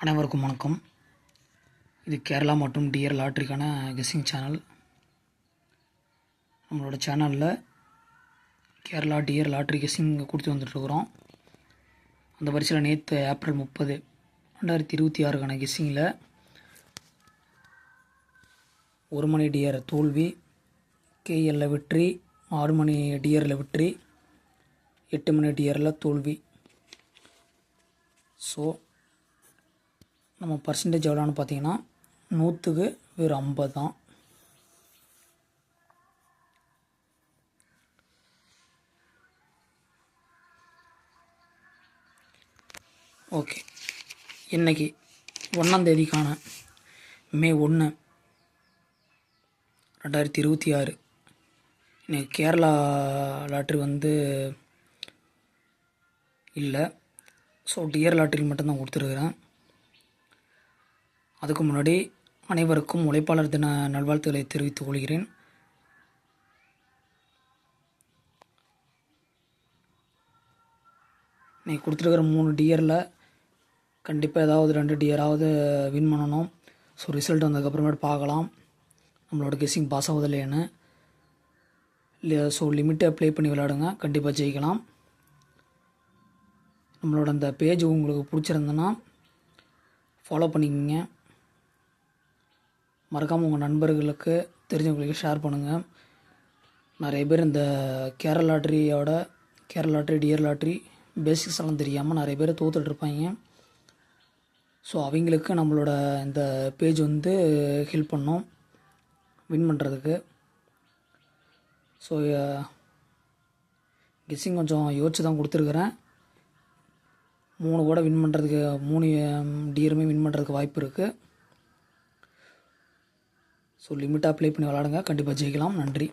அனைவருக்கும் வணக்கம். இது கேரளா மற்றும் டிஆர் லாட்ரிக்கான கெஸ்ஸிங் சேனல். நம்மளோட சேனலில் கேரளா டிஆர் லாட்ரி கெஸ்ஸிங் கொடுத்து வந்துட்டுருக்குறோம். அந்த வரிசையில் நேற்று ஏப்ரல் 30, 2026 கெஸ்ஸிங்கில் 1 மணி டிஆர் தோல்வி, கேஎல்ல வெற்றி, 6 மணி டிஆரில் வெற்றி, 8 மணி டிஆரில் தோல்வி. ஸோ நம்ம பர்சன்டேஜ் எவ்வளோன்னு பார்த்தீங்கன்னா 100க்கு வெறும் 50 தான். ஓகே, இன்றைக்கி 1ஆம் தேதிக்கான மே 1, 2026 இன்றைக்கி கேரளா லாட்ரி இல்லை. ஸோ டிஆர் லாட்ரியில் மட்டும்தான் கொடுத்துருக்குறேன். அதுக்கு முன்னாடி அனைவருக்கும் உழைப்பாளர் தின நல்வாழ்த்துக்களை தெரிவித்துக் கொள்கிறேன். நீ கொடுத்துருக்கிற 3 டிஆரில் கண்டிப்பாக ஏதாவது 2 டிஆராவது வின் பண்ணணும். ஸோ ரிசல்ட் வந்ததுக்கப்புறமேட்டு பார்க்கலாம் நம்மளோட கெஸ்ஸிங் பாஸ் ஆகுது இல்லையான்னு. இல்லை, ஸோ லிமிட்டை ப்ளே பண்ணி விளையாடுங்க, கண்டிப்பாக ஜெயிக்கலாம். நம்மளோட அந்த பேஜ் உங்களுக்கு பிடிச்சிருந்ததுன்னா ஃபாலோ பண்ணிக்கோங்க. மறக்காமல் உங்கள் நண்பர்களுக்கு தெரிஞ்சவங்களுக்கு ஷேர் பண்ணுங்கள். நிறைய பேர் இந்த Kerala lottery dear lottery basics எல்லாம் தெரியாமல் நிறைய பேர் தோத்துட்ருப்பாங்க. ஸோ அவங்களுக்கு நம்மளோட இந்த பேஜ் ஹெல்ப் பண்ணோம் வின் பண்ணுறதுக்கு. ஸோ கெஸ்ஸிங் கொஞ்சம் யோசிச்சு தான் கொடுத்துருக்குறேன். 3 கூட வின் பண்ணுறதுக்கு, 3 டிஆருமே வின் பண்ணுறதுக்கு வாய்ப்பு இருக்குது. ஸோ லிமிட்டாக ப்ளே பண்ணி விளாடுங்க, கண்டிப்பாக ஜெயிக்கலாம். நன்றி.